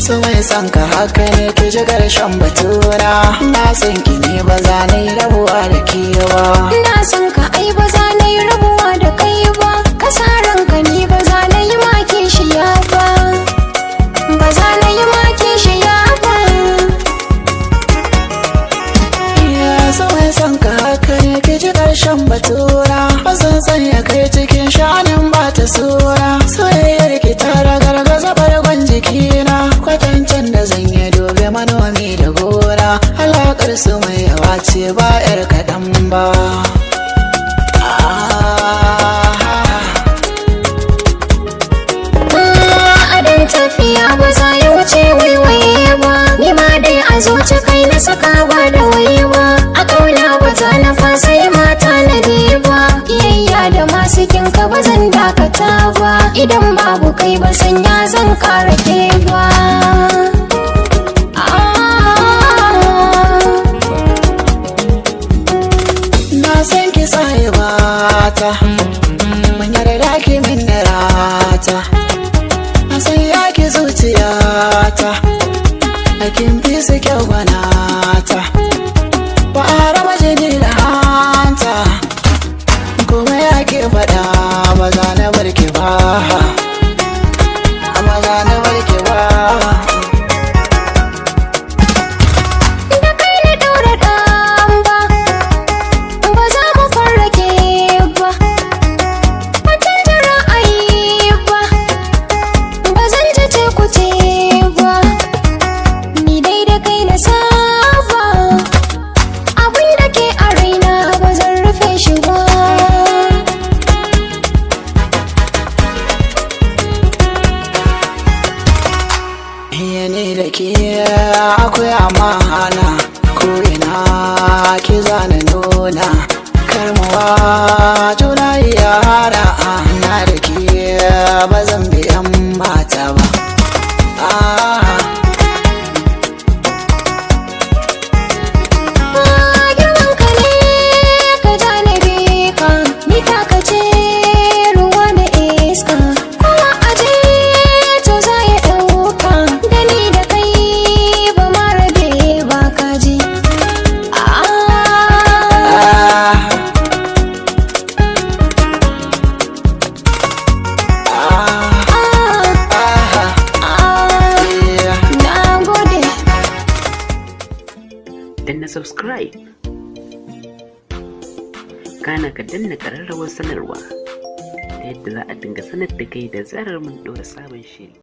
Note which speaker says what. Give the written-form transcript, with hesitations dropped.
Speaker 1: So mai san ka haka ne ki ji ƙarshen batuna. Na san ki ne ba za na yi rabuwa da ke ba.
Speaker 2: Na san ka ai ba za na yi rabuwa da kai ba. Kasaran ka ne ba za na yi maki shi ya ba. Ba za na yi maki shi ya ba.
Speaker 1: So mai san ka haka ne ki ji ƙarshen batuna. Ba san sanya kai cikin sha'anin ba ta sura. Soyayyar ki ta ragargaza bargon jikina. Kwatancin da zan yi dobe manomi da gora. Alaƙar su mai yawa ce ba 'yar kaɗan ba.
Speaker 2: Adon tafiya ba za ya wuce waiwaye ba. Ni ma dai a zuci kai na sakawa da waiwa. A ƙauna ba za na fasa yi mata na ba. Kiyayya da masu kinka ba zan dakata ba. Idan babu kai ba sanya zan ƙara ke ba.
Speaker 1: Na san ki tsaye bata, mun yarda ki min rata. Na san ya ki zuciyata, a kin fi su kyau gwanata. Ba a raba jini da hanta, kuma ya ki faɗa ba za na bar ki ba. Ba za na bar ki ba. Ni da ke akwai amana, ko ina ki zana nuna. Karmuwa juna yara, na da ke ba zan biyan mata ba.
Speaker 2: Girman ka ne ka janibe ka, ni taka ce ruwa da iska. Kowa aje to za ya ɗauka.
Speaker 3: Danna subscribe, kana ka danna ƙararrawar sanarwa ta yadda za a dinga sanar da kai da zarar mun ɗora sabon shiri.